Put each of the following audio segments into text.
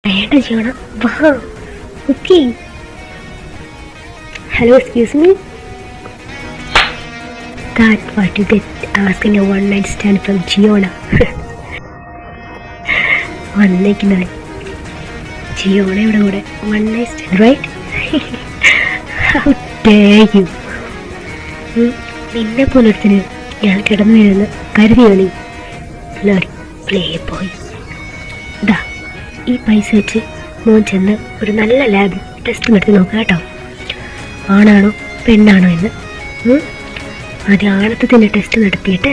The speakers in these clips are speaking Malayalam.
വേണ്ട ജിയോണ, വാ. Okay. Hello, excuse me. That what you get asking a one night stand from Giona. വന്നേക്കുന്നവൻ ജിയോണയുടെ കൂടെ one night stand, right? How dare you. നിന്നെ പോലൊരുത്തിന് ഞാൻ കിടന്നു വീഴുന്ന കരുതിയോ നീ? Bloody play boy. ഇതാ, ഈ പൈസ വെച്ച് മോൻ ചെന്ന് ഒരു നല്ല ലാബിൽ ടെസ്റ്റ് നടത്തി നോക്കാം കേട്ടോ, ആണാണോ പെണ്ണാണോ എന്ന്. ആദ്യം ആണത്തത്തിൻ്റെ ടെസ്റ്റ് നടത്തിയിട്ട്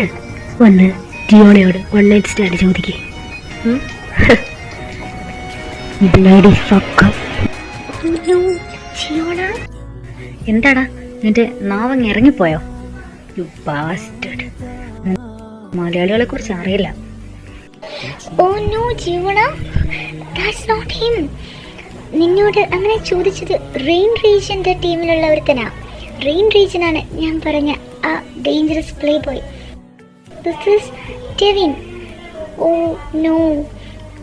വന്ന് ജിയോണയോട് വൺ നൈറ്റ് സ്റ്റാൻഡ് ചോദിക്കേ. എന്താടാ നിന്റെ നാവങ്ങ് ഇറങ്ങിപ്പോയോ? U bastard. മലയാളികളെ കുറിച്ച് അറിയില്ല. Oh no, Giona, that's not him. നിന്നോട് അങ്ങനെ ചോദിച്ചത് റെയിൻ റീജിയന്റെ ടീമിലുള്ള ഒരുത്തനാ. റെയിൻ റീജിയൻ ആണ് ഞാൻ പറഞ്ഞ ആ dangerous play boy. This is Devin. Oh no,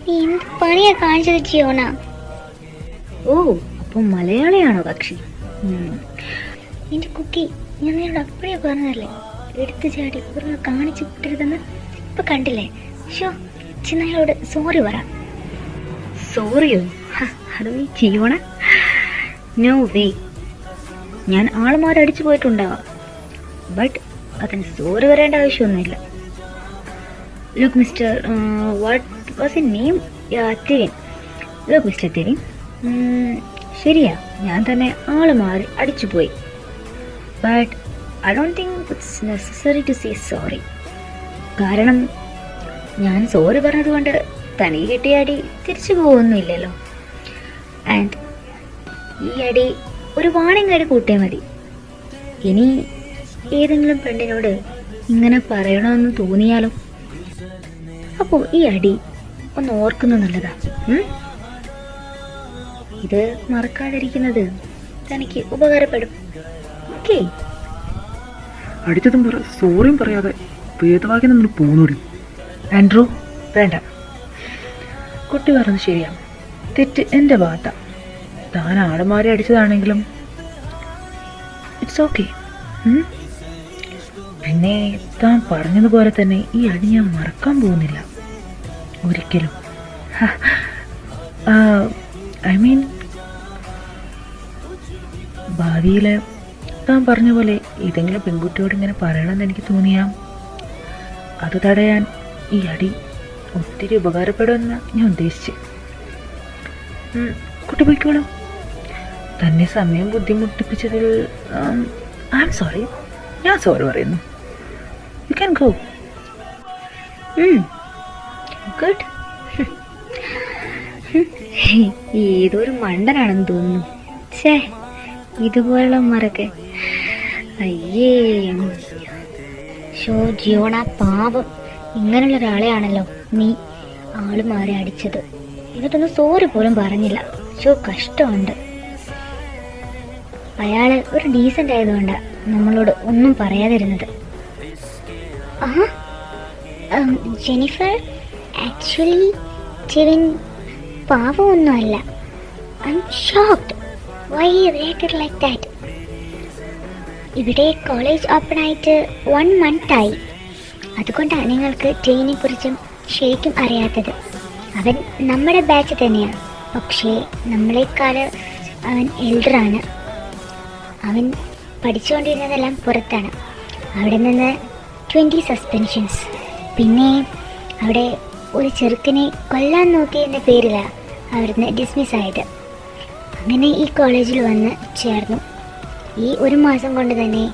നീ എന്ത് പണിയാ കാണിച്ചത് ജിയോണ? ഓ, അപ്പം മലയാളിയാണോ കക്ഷി? നിന്റെ കുക്കി, ഞാൻ നിന്നോട് അപ്പഴേ പറഞ്ഞതല്ലേ എടുത്തു ചാടി ഒരു കാണിച്ചു കൂട്ടരുതെന്ന്. ഇപ്പൊ കണ്ടില്ലേ? ഷോ, ചിന്നയോട് സോറി പറ. സോറിയോ? അത് നീ ജിയോണ? No way. ഞാൻ ആൾമാരടിച്ചു പോയിട്ടുണ്ടാവാം, ബട്ട് അതിന് സോറി വരേണ്ട ആവശ്യമൊന്നുമില്ല. Look mister, what was in name? തിരിൻ. ലുക്ക് മിസ്റ്റർ തിരിൻ, ശരിയാ, ഞാൻ തന്നെ ആള് മാറി അടിച്ചു പോയി. But I don't think it's necessary to say sorry. കാരണം ഞാൻ സോറി പറഞ്ഞതുകൊണ്ട് തനിക്ക് കിട്ടിയ അടി തിരിച്ചു പോകുന്നില്ലല്ലോ. ആൻഡ് ഈ അടി ഒരു വാണിംഗ് അടി കൂട്ടിയാൽ മതി. ഇനി ഏതെങ്കിലും പെണ്ണിനോട് ഇങ്ങനെ പറയണമെന്ന് തോന്നിയാലോ? അപ്പോൾ ഈ അടി ഒന്ന് ഓർക്കുന്നത് നല്ലതാ. ഇത് മറക്കാതിരിക്കുന്നത് തനിക്ക് ഉപകാരപ്പെടും. ഓക്കെ? അടിച്ചതും സോറിയും പറയാതെ വേദവാക്യം നമ്മൾ പോന്നൂടി. ആൻഡ്രൂ, വേണ്ട. കുട്ടി പറഞ്ഞത് ശരിയാണ്, തെറ്റ് എൻ്റെ ഭാഗത്താണ്. താൻ ആളുമാരെ അടിച്ചതാണെങ്കിലും ഇറ്റ്സ് ഓക്കെ. പിന്നെ താൻ പറഞ്ഞതുപോലെ തന്നെ ഈ അടി ഞാൻ മറക്കാൻ പോകുന്നില്ല ഒരിക്കലും. ഐ മീൻ, ഭാവിയിൽ താൻ പറഞ്ഞ പോലെ ഏതെങ്കിലും പെൺകുട്ടിയോട് ഇങ്ങനെ പറയണമെന്ന് എനിക്ക് തോന്നിയാൽ അത് തടയാൻ ഈ അടി ഒത്തിരി ഉപകാരപ്പെടുമെന്ന് ഞാൻ ഉദ്ദേശിച്ചു. കുട്ടി പോയിക്കോളൂ. തന്നെ സമയം ബുദ്ധിമുട്ടിപ്പിച്ചതിൽ ഐ ആം സോറി. ഞാൻ സോറി പറയുന്നു. You can go. ഗുഡ്. ഏതൊരു മണ്ടനാണെന്ന് തോന്നുന്നു. ഛേ, ഇതുപോലുള്ള മരൊക്കെ. അയ്യേ. ഷോ ജിയോണ, പാപം. ഇങ്ങനെയുള്ള ഒരാളെയാണല്ലോ നീ ആള് മാറി അടിച്ചത്. എന്നിട്ടൊന്നും സോറി പോലും പറഞ്ഞില്ല. ഷോ, കഷ്ടമുണ്ട്. അയാള് ഒരു ഡീസൻ്റ് ആയതുകൊണ്ടാണ് നമ്മളോട് ഒന്നും പറയാതിരുന്നത്. ജെനിഫർ, ആക്ച്വലി ജെവിൻ പാവമൊന്നും അല്ല. I M shocked why he reacted like that. ഇവിടെ കോളേജ് ഓപ്പൺ ആയിട്ട് 1 month ആയി. അതുകൊണ്ടാണ് നിങ്ങൾക്ക് ജെയിനെ കുറിച്ചും ശരിക്കും അറിയാത്തത്. അവൻ നമ്മുടെ ബാച്ച് തന്നെയാണ്, പക്ഷേ നമ്മളെക്കാൾ അവൻ എൽഡറാണ്. അവൻ പഠിച്ചുകൊണ്ടിരുന്നതെല്ലാം പുറത്താണ്. അവിടെ നിന്ന് 20 സസ്പെൻഷൻസ്. പിന്നെ അവിടെ ഒരു ചെറുക്കനെ കൊല്ലാൻ നോക്കിയതിൻ്റെ പേരിലാണ് അവിടുന്ന് ഡിസ്മിസ് ആയത്. അങ്ങനെ ഈ കോളേജിൽ വന്ന് ചേർന്നു. ഈ 1 മാസം കൊണ്ട് തന്നെ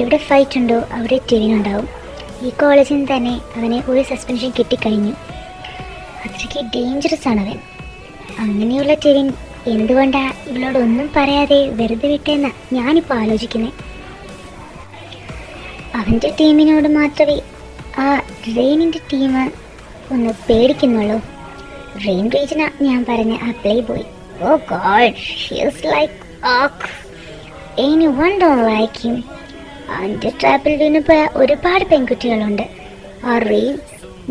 എവിടെ ഫൈറ്റ് ഉണ്ടോ അവിടെ ടെവിനുണ്ടാവും. ഈ കോളേജിൽ നിന്ന് തന്നെ അവന് ഒരു സസ്പെൻഷൻ കിട്ടിക്കഴിഞ്ഞു. അത്രയ്ക്ക് ഡേഞ്ചറസ് ആണ് അവൻ. അങ്ങനെയുള്ള ടെവിൻ എന്തുകൊണ്ടാണ് ഇവളോടൊന്നും പറയാതെ വെറുതെ വിട്ടെന്ന് ഞാനിപ്പോൾ ആലോചിക്കുന്നത്. അവൻ്റെ ടീമിനോട് മാത്രമേ ആ റെയിനിൻ്റെ ടീം ഒന്ന് പേടിക്കുന്നുള്ളൂ. റെയിൻ റീജന ഞാൻ പറഞ്ഞ ആ playboy. Oh god, she is like ack. Anyone don't like him. അവൻ്റെ ട്രാപ്പിൽ വീണുപോയ ഒരുപാട് പെൺകുട്ടികളുണ്ട്. ആ റെയിൻ,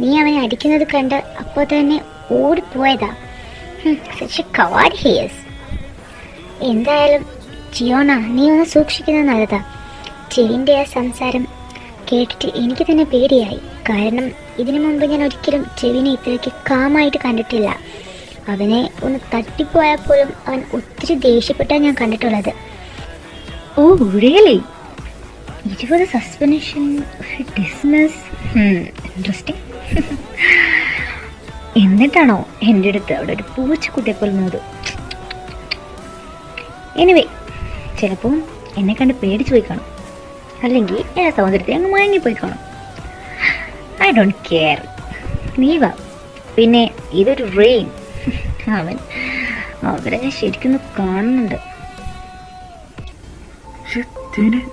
നീ അവനെ അടിക്കുന്നത് കണ്ട് അപ്പോൾ തന്നെ ഓടിപ്പോയതാ. such a coward he is. എന്തായാലും ജിയോണ, നീ ഒന്ന് സൂക്ഷിക്കുന്നത് നല്ലതാ. ചെവിൻ്റെ ആ സംസാരം കേട്ടിട്ട് എനിക്ക് തന്നെ പേടിയായി. കാരണം ഇതിനു മുമ്പ് ഞാൻ ഒരിക്കലും ചെവിനെ ഇത്രയ്ക്ക് കാമായിട്ട് കണ്ടിട്ടില്ല. അവനെ ഒന്ന് തട്ടിപ്പോയാൽ പോലും അവൻ ഒത്തിരി ദേഷ്യപ്പെട്ടാണ് ഞാൻ കണ്ടിട്ടുള്ളത്. Oh really? It was a suspension of dismiss. Interesting. എന്നിട്ടാണോ എൻ്റെ അടുത്ത് അവിടെ ഒരു പൂച്ചക്കുട്ടിയെ കൊല്ലുന്നത്? എനിവേ, ചിലപ്പോൾ എന്നെ കണ്ട് പേടിച്ചു പോയി കാണും, അല്ലെങ്കിൽ എൻ്റെ സൗന്ദര്യത്തെ അങ്ങ് മയങ്ങിപ്പോയി കാണും. I don't care. നീ വാ. പിന്നെ ഇതൊരു റെയിൻ. അവരെ ഞാൻ ശരിക്കും കാണുന്നുണ്ട്.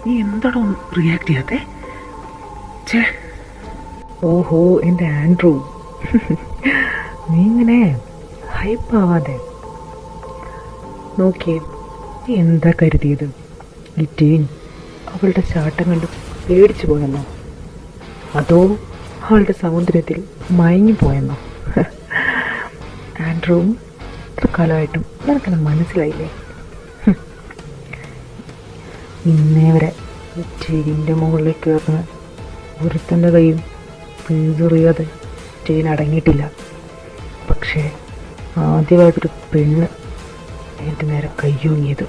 നീ എന്താണോ റിയാക്ട് ചെയ്യാത്തെ? ഓഹോ, എൻ്റെ ആൻഡ്രൂ, നീ ഇങ്ങനെ ഹൈപ്പാവാതെ നോക്കിയേ. നീ എന്താ കരുതിയത്? ഈ ടീൻ അവളുടെ ചാട്ടം കണ്ട് പേടിച്ചു പോയെന്നോ, അതോ അവളുടെ സൗന്ദര്യത്തിൽ മയങ്ങിപ്പോയെന്നോ? ആൻഡ്രൂ, ഇത്ര കാലമായിട്ടും നിനക്കത് മനസ്സിലായില്ലേ? ഇന്നേ വരെ ടീനിൻ്റെ മുകളിലേക്ക് കയറുന്ന ഒരുത്തൻ്റെ കൈയും പേറിയാതെ ടീൻ അടങ്ങിയിട്ടില്ല. പക്ഷേ ആദ്യമായിട്ടൊരു പെണ്ണ് എൻ്റെ നേരെ കയ്യോങ്ങിയത്.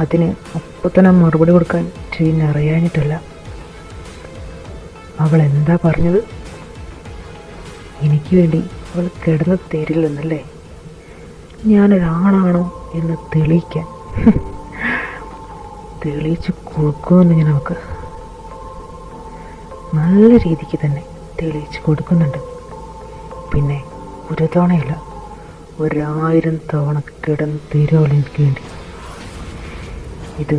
അതിന് അപ്പോൾ തന്നെ മറുപടി കൊടുക്കാൻ ടീൻ അറിയാഞ്ഞിട്ടല്ല. അവൾ എന്താ പറഞ്ഞത്? എനിക്ക് വേണ്ടി അവൾ കിടന്ന് തരില്ലെന്നല്ലേ? ഞാനൊരാണാണോ എന്ന് തെളിയിക്കാൻ തെളിയിച്ച് കൊടുക്കുമെന്ന് ഞാൻ അവൾക്ക് നല്ല രീതിക്ക് തന്നെ തെളിയിച്ച് കൊടുക്കുന്നുണ്ട്. പിന്നെ ഒരു തവണയല്ല, 1000 തവണ കിടന്ന് തരുമോ എനിക്ക് വേണ്ടി. ഇത്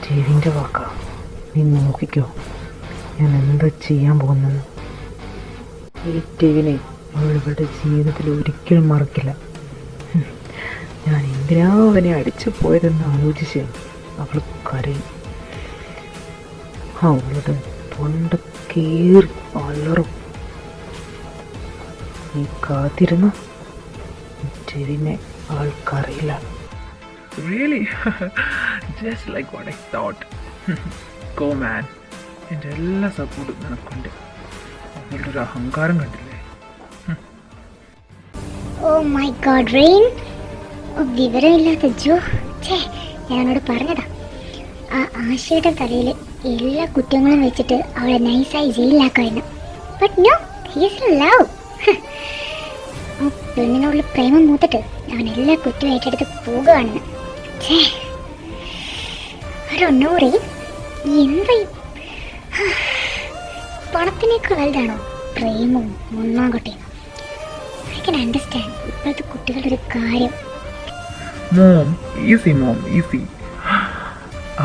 ചെവിൻ്റെ വാക്കാ. നീ നോക്കിക്കോ ഞാൻ എന്താ ചെയ്യാൻ പോകുന്നെന്ന്. ഈ ടെവിനെ അവളുടെ ജീവിതത്തിൽ ഒരിക്കലും മറക്കില്ല. ഞാൻ എന്തിനാ അവനെ അടിച്ചു പോയതെന്ന് ആലോചിച്ച് അവൾ കരയും. അവളുടെ തൊണ്ട കീറി അലറും. നീ കാത്തിരുന്നു, ടെവിനെ അവൾക്കറിയില്ല. Really? Just like what I thought. Go man. എൻ്റെ എല്ലാ സപ്പോർട്ടും നിനക്കുണ്ട്. അവളുടെ ഒരു അഹങ്കാരം കണ്ടില്ലേ? ഓ മൈ ഗോഡ് റെയിൻ, വിവരമില്ലാത്ത ജോ. ഞാനോട് പറഞ്ഞതാ, ആ ആശയുടെ തലയിൽ എല്ലാ കുറ്റങ്ങളും വെച്ചിട്ട് അവളെ നൈസായി ജയിലിലാക്കായിരുന്നു. But no, he is in love. ആ പെണ്ണിനോടുള്ള പ്രേമം മൂത്തിട്ട് അവൻ എല്ലാ കുറ്റവും ഏറ്റെടുത്ത് പോകുകയാണെന്ന്. എന്താ പണത്തിനേക്കാൾ വലുതാണോ പ്രേമവും ഒന്നാകട്ടെ? ഐ കൻ അണ്ടർസ്റ്റാൻഡ് ഇപ്പോഴത്തെ കുട്ടികളുടെ ഒരു കാര്യം. Mom, easy.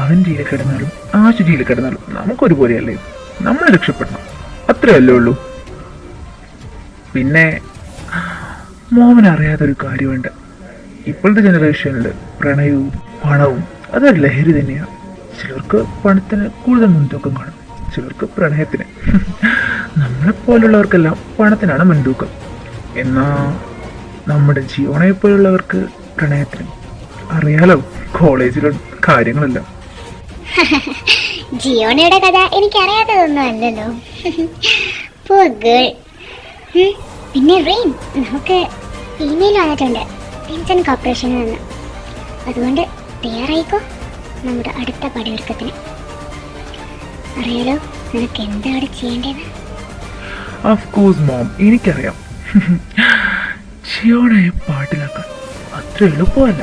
അവൻ ജയിലിൽ കിടന്നാലും ആശു ജയിലിൽ കിടന്നാലും നമുക്കൊരുപോലെയല്ലേ? നമ്മൾ രക്ഷപ്പെടണം, അത്രയല്ലേ ഉള്ളൂ. പിന്നെ മോമനറിയാത്തൊരു കാര്യമുണ്ട്. ഇപ്പോഴത്തെ ജനറേഷനിൽ പ്രണയവും പണവും അതൊരു ലഹരി തന്നെയാണ്. ചിലർക്ക് പണത്തിന് കൂടുതൽ മുൻതൂക്കം കാണും, ചിലർക്ക് പ്രണയത്തിന്. നമ്മളെപ്പോലുള്ളവർക്കെല്ലാം പണത്തിനാണ് മുൻതൂക്കം. എന്നാൽ നമ്മുടെ ജിയോണയെപ്പോലുള്ളവർക്ക് പ്രണയത്തിന്. അറിയാലോ കോളേജിലെ കാര്യങ്ങളെല്ലാം. ജിയോണയുടെ കഥ എനിക്കറിയാത്തതൊന്നും അല്ലല്ലോ. പിന്നെ റെയിൻ, നമുക്ക് ഇമെയിൽ വന്നിട്ടുണ്ട് വിൻസെന്റ് കോർപ്പറേഷനിൽ നിന്ന്. അതുകൊണ്ട് തയ്യാറായിക്കോ നമ്മുടെ അടുത്ത പടയൊരുക്കത്തിന്. അറിയാലോ നിനക്ക് എന്താണ് ചെയ്യേണ്ടത്? ഓഫ് കോഴ്സ് മോം, എനിക്കറിയാം. ജിയോണയെ പാട്ടിലാക്കാൻ അത്ര എളുപ്പമല്ല,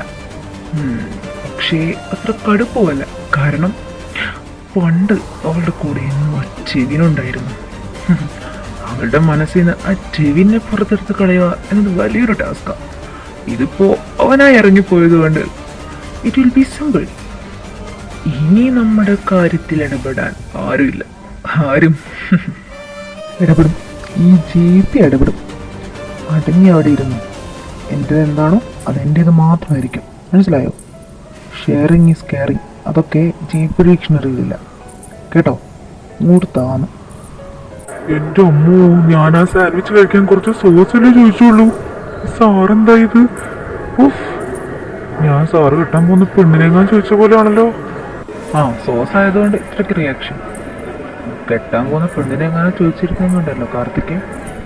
പക്ഷേ അത്ര കടുപ്പമല്ല. കാരണം പണ്ട് അവളുടെ കൂടെ എന്നും ആ ചെവിനുണ്ടായിരുന്നു. അവളുടെ മനസ്സിൽ നിന്ന് ആ ചെവിനെ പുറത്തെടുത്ത് കളയുക എന്നത് വലിയൊരു ടാസ്കാണ്. ഇതിപ്പോ അവനായി ഇറങ്ങിപ്പോയത് കൊണ്ട് ഇറ്റ് വിൽ ബി സിമ്പിൾ. ഇനി നമ്മുടെ കാര്യത്തിൽ ഇടപെടാൻ ആരുമില്ല. ആരും ഇടപെടും, ഈ ജീപ്പി ഇടപെടും. അടങ്ങി അവിടെ ഇരുന്നു. എൻ്റെത് എന്താണോ അതെൻ്റേത് മാത്രമായിരിക്കും, മനസ്സിലായോ? ഷെയറിങ് ഈസ് കെയറിങ്, അതൊക്കെ ജീപ്പ് ഡിക്ഷണറിയിലില്ല കേട്ടോ. ഇങ്ങോട്ട് താന്ന്. എന്റെ അമ്മോ, ഞാൻ ആ സാൻഡ്വിച്ച് കഴിക്കാൻ കുറച്ച് സോസല്ലേ ചോദിച്ചുള്ളൂ. സാറെന്താ ഇത്? ഉഫ്. ഞാൻ സാറ് കിട്ടാൻ പോകുന്ന പെണ്ണിനെങ്ങാൻ ചോദിച്ച പോലെയാണല്ലോ. ആ, സോസ് ആയതുകൊണ്ട് ഇത്രയ്ക്ക് റിയാക്ഷൻ. കെട്ടാൻ പോകുന്ന പെണ്ണിനെങ്ങാനും ചോദിച്ചിരിക്കുന്നുണ്ടല്ലോ കാർത്തിക്.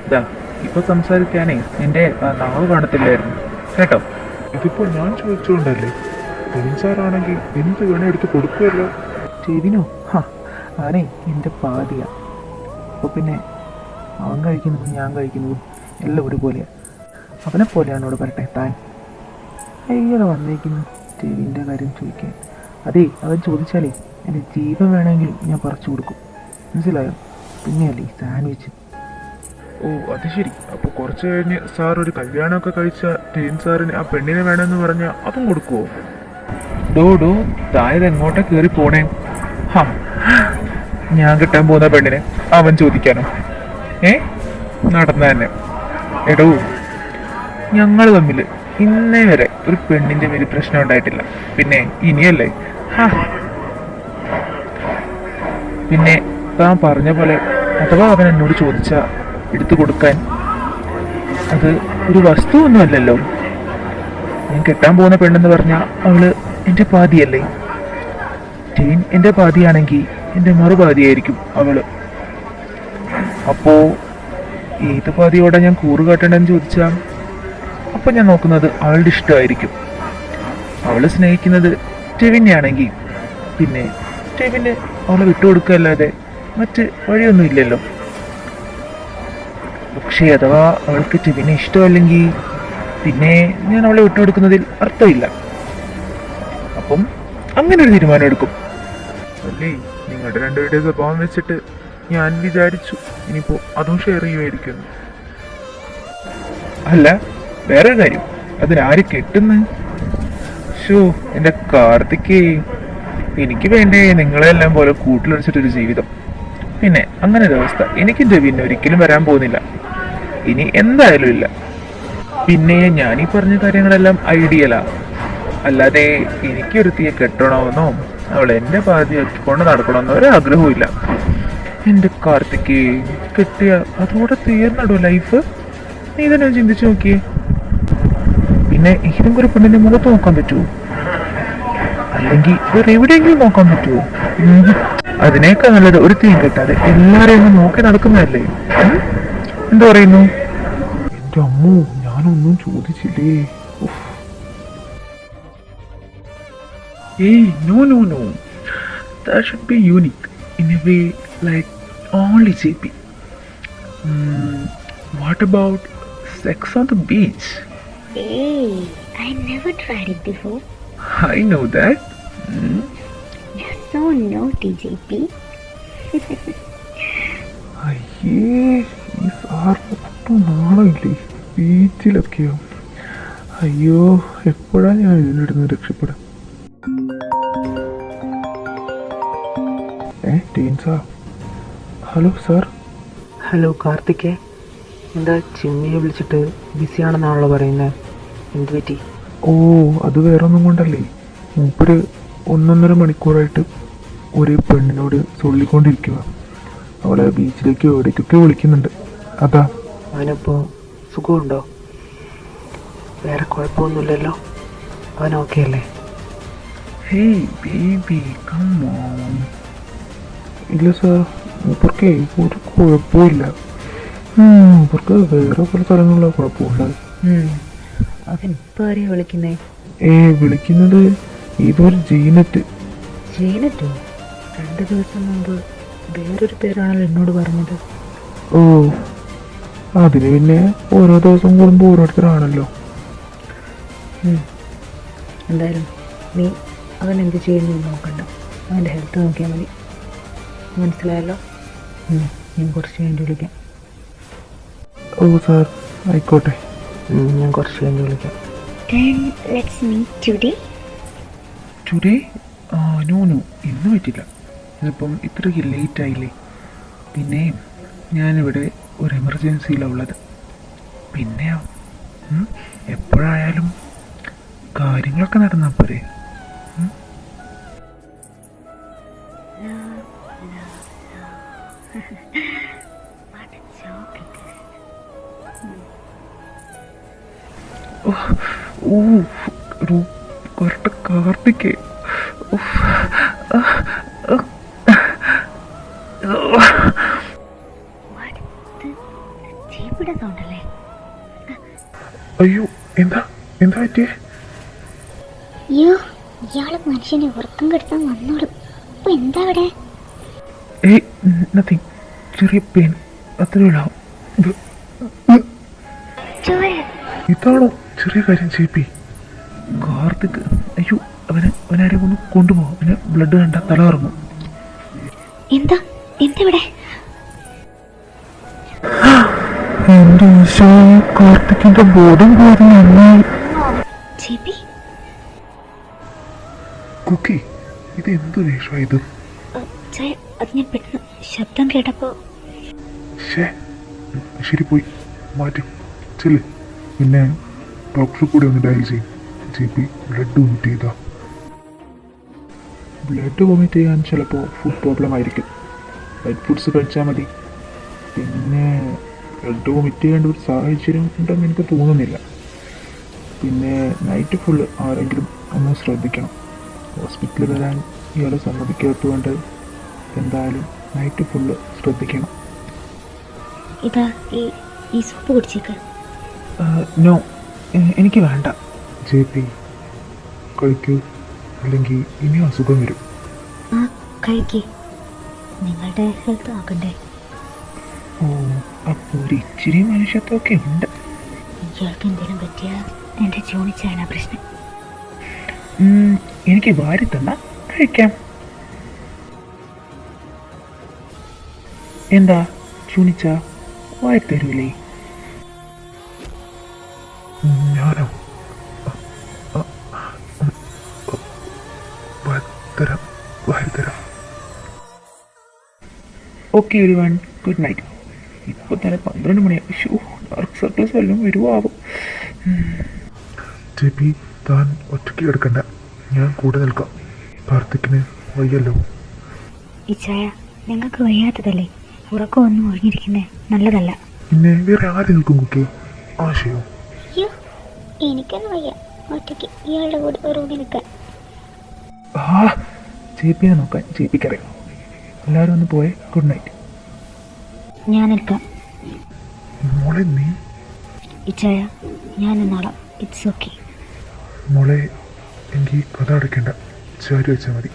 ഇതാ ഇപ്പൊ സംസാരിക്കാനേ നിന്റെ നാവ് കാണത്തില്ലായിരുന്നു കേട്ടോ. ഇതിപ്പോ ഞാൻ ചോദിച്ചുകൊണ്ടല്ലേ. സാറാണെങ്കിൽ എന്ത് വേണേ എടുത്ത് കൊടുക്കുമല്ലോ. ചെവിനോ? ഹാ, അവനെ എൻ്റെ പാതിയാ. അപ്പോൾ പിന്നെ അവൻ കഴിക്കുന്നതും ഞാൻ കഴിക്കുന്നതും എല്ലാം ഒരുപോലെയാണ്. അവനെ പോലെയാണ് ഇവിടെ പറട്ടെ താൻ. അയ്യോ വന്നേക്കുന്നു ചെവിൻ്റെ കാര്യം ചോദിക്കാൻ. അതേ, അവൻ ചോദിച്ചാലേ എൻ്റെ ജീവൻ വേണമെങ്കിൽ ഞാൻ പറിച്ചു കൊടുക്കും, മനസ്സിലായോ? പിന്നെയല്ലേ ഈ സാൻഡ്വിച്ച്. ഓ അത് ശരി. അപ്പൊ കുറച്ച് കഴിഞ്ഞ് സാർ ഒരു കല്യാണമൊക്കെ കഴിച്ച ടീൻ സാറിന് ആ പെണ്ണിനെ വേണമെന്ന് പറഞ്ഞാൽ അതും കൊടുക്കുവോ? ഡോ തായത് എങ്ങോട്ടാ കയറി പോണേ? ഹാ, ഞാൻ കിട്ടാൻ പോകുന്ന പെണ്ണിനെ അവൻ ചോദിക്കാനോ? നടന്ന തന്നെ. എടോ, ഞങ്ങൾ തമ്മിൽ ഇന്നേ വരെ ഒരു പെണ്ണിന്റെ പേര് പ്രശ്നം ഉണ്ടായിട്ടില്ല. പിന്നെ ഇനിയല്ലേ? പിന്നെ താൻ പറഞ്ഞ പോലെ അഥവാ അവൻ എന്നോട് ചോദിച്ച എടുത്തു കൊടുക്കാൻ അത് ഒരു വസ്തു ഒന്നുമല്ലല്ലോ. ഞാൻ കെട്ടാൻ പോകുന്ന പെണ്ണെന്ന് പറഞ്ഞാൽ അവള് എൻ്റെ പാതിയല്ലേ. ടീൻ എൻ്റെ പാതിയാണെങ്കിൽ എൻ്റെ മറുപാതിയായിരിക്കും അവള്. അപ്പോ ഏത് പാതിയോടെ ഞാൻ കൂറ് കാട്ടണ്ടെന്ന് ചോദിച്ചാൽ അപ്പൊ ഞാൻ നോക്കുന്നത് അവളുടെ ഇഷ്ടമായിരിക്കും. അവള് സ്നേഹിക്കുന്നത് ടെവിനെ ആണെങ്കിൽ പിന്നെ ടെവിന് അവളെ വിട്ടുകൊടുക്കല്ലാതെ മറ്റ് വഴിയൊന്നും ഇല്ലല്ലോ. പക്ഷേ അഥവാ അവൾക്ക് ടെവിനെ ഇഷ്ടമല്ലെങ്കിൽ പിന്നെ ഞാൻ അവളെ വിട്ടുകൊടുക്കുന്നതിൽ അർത്ഥമില്ല. അപ്പം അങ്ങനെ ഒരു തീരുമാനം എടുക്കും. അല്ലേ, നിങ്ങളുടെ രണ്ടുപേരുടെ സ്വഭാവം വെച്ചിട്ട് ഞാൻ വിചാരിച്ചു ഇനിയിപ്പോ അതും ഷെയർ ചെയ്യുമായിരിക്കുന്നു. അല്ല, വേറെ കാര്യം, അതിനാര് കെട്ടുന്നു? ഷോ എൻ്റെ കാർത്തിക്, എനിക്ക് വേണ്ടേ നിങ്ങളെല്ലാം പോലെ കൂട്ടിലടിച്ചിട്ടൊരു ജീവിതം. പിന്നെ അങ്ങനെ ഒരു അവസ്ഥ എനിക്ക് ടെവിന് ഒരിക്കലും വരാൻ പോകുന്നില്ല, ഇനി എന്തായാലും ഇല്ല. പിന്നെ ഞാനീ പറഞ്ഞ കാര്യങ്ങളെല്ലാം ഐഡിയലാ, അല്ലാതെ എനിക്കൊരുത്തിയെ കെട്ടണമെന്നോ അവൾ എൻ്റെ പാതിയാക്കിക്കൊണ്ട് നടക്കണമെന്നോ ഒരാഗ്രഹവും ഇല്ല. എൻ്റെ കാർത്തിക്, കെട്ടിയ അതോടെ തീർന്നടോ ലൈഫ്. നീ തന്നെ ചിന്തിച്ചു നോക്കിയേ. പിന്നെ ഏതെങ്കിലും ഒരു പെണ്ണിന്റെ മുഖത്ത് നോക്കാൻ പറ്റുമോ? അല്ലെങ്കിൽ വേറെ എവിടെയെങ്കിലും നോക്കാൻ പറ്റുമോ? അതിനേക്കാൾ നല്ലത് ഒരു തീം കിട്ടാതെ എല്ലാരെയും ഒന്ന് നോക്കി നടക്കുന്നതല്ലേ. എന്താ പറയുന്നു? എന്റെ അമ്മോ, ഞാനൊന്നും ചോദിച്ചില്ലേ. Hey, no. That should be unique in a way, like only JP. What about sex on the beach? Hey, I never tried it before. I know that. You're so naughty, JP. അയ്യേ, ഈ സാറിന് ഒട്ടും നാളമില്ലേ ബീച്ചിലൊക്കെയോ? അയ്യോ, എപ്പോഴാ ഞാൻ ഇതിനിടുന്ന് രക്ഷപ്പെടാം? ടീൻ സാർ. Hello sir. ഹലോ കാർത്തികേ, എന്താ ചിമ്മിയെ വിളിച്ചിട്ട് ബിസിയാണെന്നാണല്ലോ പറയുന്നത്? എന്ത് പറ്റി? ഓ, അത് വേറൊന്നും കൊണ്ടല്ലേ. മൂപ്പര് 1.5 മണിക്കൂറായിട്ട് ഒരു പെണ്ണിനോട് ചൊല്ലിക്കൊണ്ടിരിക്കുക. അവളെ ബീച്ചിലേക്കോ എവിടേക്കൊക്കെ വിളിക്കുന്നുണ്ട്. അതാ. അവനിപ്പോൾ സുഖമുണ്ടോ? വേറെ കുഴപ്പമൊന്നുമില്ലല്ലോ? അവൻ ഓക്കെ അല്ലേ? Hey baby, come on. ഇല്ല സാർ, മൂപ്പർക്കേ ഒരു കുഴപ്പമില്ല. മൂപ്പർക്ക് വേറെ പല സ്ഥലങ്ങളിലാണ് കുഴപ്പമുള്ളത്. അവനിപ്പോൾ ആരെയാണ് വിളിക്കുന്നേ? വിളിക്കുന്നത് ഇതൊരു ജീനറ്റ്. ജീനറ്റോ? 2 ദിവസം മുമ്പ് വേറൊരു പേരാണല്ലോ എന്നോട് പറഞ്ഞത്. ഓ, അതിന് പിന്നെ ഓരോ ദിവസം കൂടുമ്പോൾ ഓരോരുത്തരാണല്ലോ. എന്തായാലും നീ അവൻ എന്ത് ചെയ്യുന്നു നോക്കണ്ട, അവൻ്റെ ഹെൽത്ത് നോക്കിയാൽ മതി. മനസ്സിലായല്ലോ? ഞാൻ കുറച്ച് കഴിഞ്ഞ് വിളിക്കാം. ഓ സാർ, ആയിക്കോട്ടെ. ഞാൻ കുറച്ച് കഴിഞ്ഞ് വിളിക്കാം. Then let's meet today. Today? No, ഇന്ന് പറ്റില്ല. ഇതിപ്പം ഇത്രയ്ക്ക് ലേറ്റ് ആയില്ലേ. പിന്നെ ഞാനിവിടെ ഒരു എമർജൻസിയിലാണ് ഉള്ളത്. പിന്നെ എപ്പോഴായാലും കാര്യങ്ങളൊക്കെ നടന്നാൽ പോരെ. ഓ ഒരു കറക്റ്റ് കാർത്തികേ. ജീപ്പിയുടെ സൗണ്ടല്ലേ? അയ്യോ, എന്താ എന്താ പറ്റിയേ? അയ്യോ, ഇയാള് മനുഷ്യനെ ഉറക്കം കെടുത്താൻ വന്നോളും. അപ്പൊ എന്താ അവിടെ? ഏയ് നത്തിങ്, ചെറിയ പെയിൻ അത്രേ ഉള്ളാവും. ഇതാണോ ചെറിയ കാര്യം ചേപ്പി? കാർത്തിക്, അയ്യോ അവനാരെ ഒന്ന് കൊണ്ടുപോകും. അവന് ബ്ലഡ് കണ്ട തല ഇറങ്ങും. എന്താ എന്താ ഇവിടെ? എന്റെ ഈശോയെ, കാർത്തിക്കിന്റെ ബോധം പോയത് നന്നായി. ചേപ്പി, കുക്കി, ഇത് എന്ത് വേഷമാ ഇത്? ചായ, അത് ഞാൻ പെട്ടെന്ന് ശബ്ദം കേട്ടപ്പോ. ശരി, പോയി മാറ്റും ചെല്ല്. പിന്നെ ഡോക്ടർ കൂടി ഒന്ന് ഡയൽ ചെയ്യും. ജി പി ബ്ലഡ് വൊമിറ്റ് ചെയ്താ. ബ്ലഡ് വൊമിറ്റ് ചെയ്യാൻ ചിലപ്പോൾ ഫുഡ് പ്രോബ്ലം ആയിരിക്കും. ലൈറ്റ് ഫുഡ്സ് കഴിച്ചാൽ മതി. പിന്നെ ബ്ലഡ് വൊമിറ്റ് ചെയ്യേണ്ട ഒരു സാഹചര്യം ഉണ്ടെന്ന് എനിക്ക് തോന്നുന്നില്ല. പിന്നെ നൈറ്റ് ഫുള്ള് ആരെങ്കിലും ഒന്ന് ശ്രദ്ധിക്കണം. ഹോസ്പിറ്റലിൽ വരാൻ ഇയാൾ സമ്മതിക്കാത്തതുകൊണ്ട് എന്തായാലും നൈറ്റ് ഫുള്ള് ശ്രദ്ധിക്കണം. ഇതാ ഈ സൂപ്പ് കുടിച്ചേക്ക്. നോ, എനിക്ക് വേണ്ട. ജെ പി കഴിക്കൂ, അല്ലെങ്കിൽ ഇനി അസുഖം വരും. ആ, കഴിക്കേ. നിങ്ങളുടെ ഹെൽത്ത് നോക്കണ്ടേ? ഓ, അപ്പോൾ ഒരു ഇച്ചിരി മനുഷ്യത്വമൊക്കെ ഉണ്ട്. ഇയാൾക്ക് എന്തെങ്കിലും പറ്റിയാൽ എൻ്റെ ജോണിച്ചാണ് പ്രശ്നം. എനിക്ക് വാരി തന്നാ കഴിക്കാം. എന്താ ചൂണിച്ച, വാരി തരൂലേ? ഞാനോ? വാരി. Okay everyone, good night. ഇപ്പോൾ തന്നെ 12 മണിയാണ്. ഡാർക്ക് സർക്കിൾസ് വല്ലതും വരുവാകും. ജെപി, താൻ ഒറ്റയ്ക്ക് കിടക്കണ്ട, ഞാൻ കൂടെ നിൽക്കാം. കാർത്തിക്കിന് വയ്യല്ലോ. ഈ ചായ നിങ്ങൾക്ക് വയ്യാത്തതല്ലേ? ഉറക്കമൊന്നും ഒഴിഞ്ഞിരിക്കുന്നേ നല്ലതല്ല. പിന്നെ വേറെ ആര് നിൽക്കും കുക്കി? ആശയോ? അയ്യോ, എനിക്കൊന്നും വയ്യ ഒറ്റയ്ക്ക് ഇയാളുടെ കൂടെ റൂമിൽ നിൽക്കാൻ. ജെപിനെ നോക്കാൻ ജെപിക്കറിയാം. എല്ലാവരും ഒന്ന് പോയേ. Good night. ഞാൻ നിൽക്കാം. മോളെ നീ? ഈ ചായ ഞാൻ നിന്നോളാം. It's okay. മോളെ, എനിക്ക് കഥ അടയ്ക്കണ്ട, ചാരി വെച്ചാൽ മതി.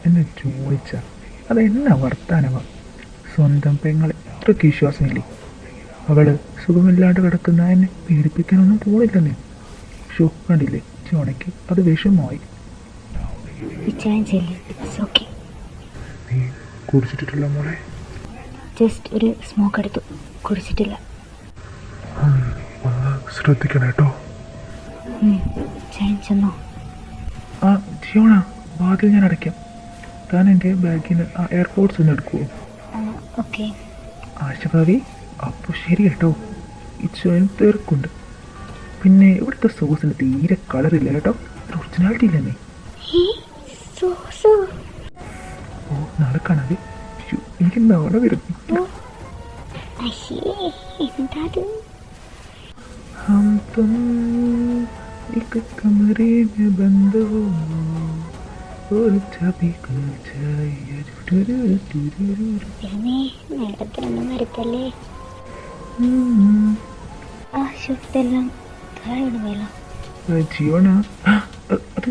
എന്നെ ചോദിച്ച അതെന്നാ വർത്താനമാ? സ്വന്തം പെങ്ങളെ ഇത്രയ്ക്ക് വിശ്വാസമില്ലേ? അവള് സുഖമില്ലാണ്ട് കിടക്കുന്ന എന്നെ പീഡിപ്പിക്കാനൊന്നും പോണില്ലെന്നേ. കണ്ടില്ലേ, ചോണയ്ക്ക് അത് വിഷമമായി. ഈ ചായ ചെല്ലി. It's okay. നീ കുടിച്ചിട്ടില്ല മോളെ? ജസ്റ്റ് ഒരു സ്മോക്ക് എടുത്തു, കുടിച്ചിട്ടില്ല. ഒന്ന് ശ്രദ്ധിക്കണം കേട്ടോ. ചായ ചെന്നോ? ആ ജിയോണ, വാതിൽ ഞാൻ അടയ്ക്കാം. താൻ എൻ്റെ ബാഗിൽ ആ എയർപോർട്സ് ഒന്ന് എടുക്കുമോ? ഓക്കെ. ആശഭാവി, അപ്പോൾ ശരി കേട്ടോ. ഇച്ചോയും തിരക്കുണ്ട്. പിന്നെ ഇവിടുത്തെ സോസിന് തീരെ കളറില്ല കേട്ടോ. ഒറിജിനാലിറ്റി ഇല്ലെന്നേ. ഓ, നാളെ കാണാതെ. എനിക്ക് നാളെ വരുന്നു. हम तुम एक कमरे में बंद हो और चाबी को चाहिए. നേരത്തിനൊന്നും വരുത്തല്ലേ. ആ ഷൂട്ടെല്ലാം ധാരാളം വേണം. ജീവന, അത്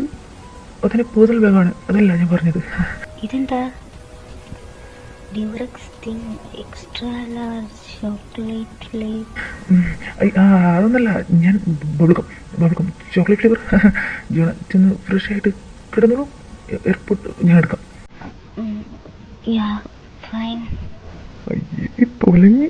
അതിന് പേഴ്സണൽ ബാഗാണ്. അതല്ല ഞാൻ പറഞ്ഞത്. ഇതെന്താ? Durex thing extra large chocolate flavour. അതൊന്നല്ല, ഞാൻ ബബിൾഗം ചോക്ലേറ്റ് ഫ്ലേവർ. ജീവന ചെന്ന് ഫ്രഷ് ആയിട്ട് കിടന്നോളൂ. എയർപോർട്ട് ഞാൻ എടുക്കാം. യാ ഫൈൻ. തൊലങ്ങി.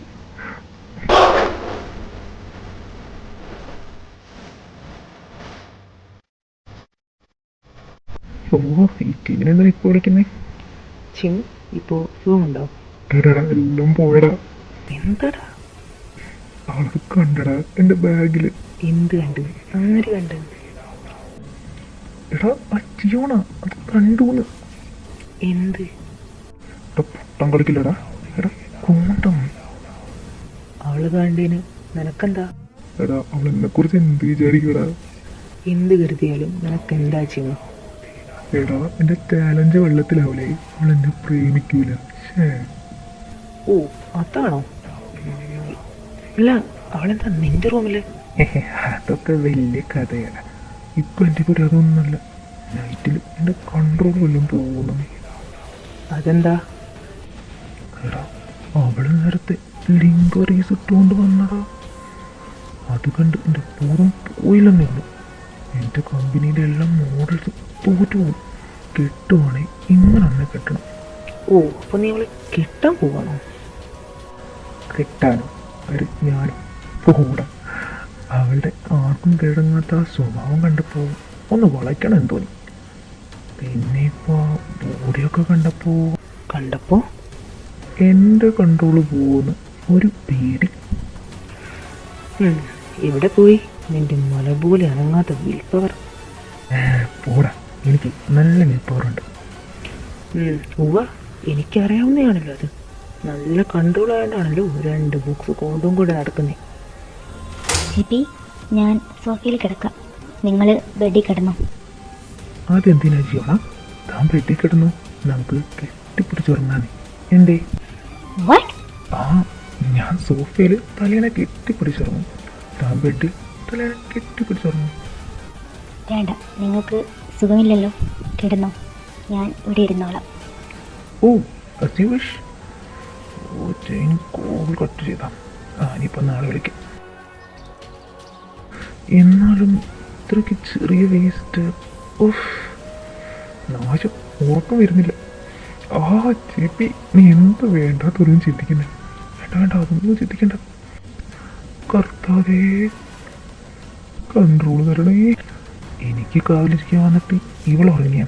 ഓ, ഈ ടീമിനെന്താ ഇപ്പോൾ വിളിക്കുന്നേ? ഇപ്പോൾ സുഖമുണ്ടോ? എല്ലാം പോയടാ. എന്താടാ? അവളത് കണ്ടടാ എൻ്റെ ബാഗില്. എന്ത് കണ്ട്? ആര് കണ്ട്? എടാ, ആ ജിയോണ അത് കണ്ടൂന്ന്. എന്ത്? എടാ, പൊട്ടം കളിക്കില്ലടാ. എടാ, കൂട്ടം. അവള് കണ്ടേന് നിനക്കെന്താ? എടാ അവൾ എന്നെ കുറിച്ച് എന്ത് വിചാരിക്കടാ? എന്ത് കരുതിയാലും നിനക്ക് എന്താ ചെയ്യുന്നു? എടാ എൻ്റെ ടാലന്റ് വെള്ളത്തിലാവൂലേ, അവൾ എന്നെ പ്രേമിക്കൂല. ഓ അതാണോ? അല്ല അവളെന്താ നിന്റെ റൂമില്? അതൊക്കെ വലിയ കഥയാണ്. ഇപ്പൊ എൻ്റെ പേര് അതൊന്നുമല്ല. നൈറ്റിൽ എൻ്റെ കൺട്രോൾ വല്ലതും പോകുന്നു. അതെന്താ? എടാ അവള് നേരത്തെ ലിംഗ റീസ് ഇട്ടുകൊണ്ട് വന്നടാ. അത് കണ്ട് എൻ്റെ പൂർവ്വം പോയില്ലെന്നേ ഉള്ളൂ. എൻ്റെ കമ്പനിയിലെ എല്ലാ മോഡൽസും തോറ്റുപോകും. കെട്ടുവാണേ ഇങ്ങനെ അന്നെ കെട്ടണം. ഓ അപ്പൊ നീ അവളെ കെട്ടാൻ പോവാണോ? കെട്ടാനോ? അത് ഞാനും പോടാ. അവളുടെ ആർക്കും കിഴങ്ങാത്ത ആ സ്വഭാവം കണ്ടപ്പോൾ ഒന്ന് വളയ്ക്കണം എന്ന് തോന്നി. പിന്നെ ഇപ്പോൾ ബോഡിയൊക്കെ കണ്ടപ്പോൾ എൻ്റെ കൺട്രോള് പോകുന്ന ഒരു പേടി. ഇവിടെ പോയി നിന്റെ മല പോലെ അനങ്ങാത്ത വിൽ പവർ. പോടാ, എനിക്ക് നല്ല വിൽ പവറുണ്ട്. ഉവ്വ എനിക്കറിയാവുന്നതാണല്ലോ അത്. നല്ല കൺട്രോൾ ആയതുകൊണ്ടാണല്ലോ 2 ബുക്സ് കൊണ്ടും കൂടെ നടക്കുന്നത്. ജിബി, ഞാൻ സോഫയിൽ കിടക്കാം, നിങ്ങൾ ബെഡിൽ കിടന്നോ. അതെന്തിനാ ചെയ്യണ? താൻ പെട്ടി കിടന്നു, നമുക്ക് കെട്ടിപ്പിടിച്ചുറങ്ങാനേ. എന്തേ? വാട്ട്? ആ, ഞാൻ സോഫയിൽ തലേനെ കെട്ടിപ്പിടിച്ചുറങ്ങും, താൻ ബെഡിൽ തലേനെ കെട്ടിപ്പിടിച്ചുറങ്ങും. വേണ്ട, നിങ്ങൾക്ക് സുഖമില്ലല്ലോ, കിടന്നോ, ഞാൻ ഇവിടെ ഇരുന്നോളാം. Oh as you wish. Oh chain call cut ചെയ്താം. ഇനിയിപ്പോൾ നാളെ വിളിക്കാം. എന്നാലും ഇത്രയ്ക്ക് ചെറിയ വേസ്റ്റ്. ഓഫ്, നാശം, ഉറക്കം വരുന്നില്ല. ചേപ്പി, നീ എന്ത് വേണ്ടാത്തൊന്നും ചിന്തിക്കുന്നത്? വേണ്ട അതൊന്നും ചിന്തിക്കണ്ട. കർത്താവേ, കൺട്രോൾ തരണേ. എനിക്ക് കാവലിരിക്കാൻ വന്നിട്ട് ഇവൾ ഉറങ്ങിയ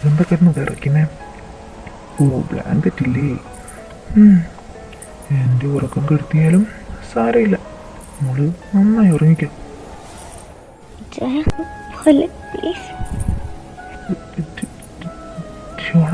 എന്തൊക്കെയായിരുന്നു ഇറക്കുന്നേ? ഓ ബ്ലാങ്കറ്റ് ഇല്ലേ? എൻ്റെ ഉറക്കം കെടുത്തിയാലും സാരമില്ല, മോള് നന്നായി ഉറങ്ങിക്കാം. പ്ലീസ്. ഷോണ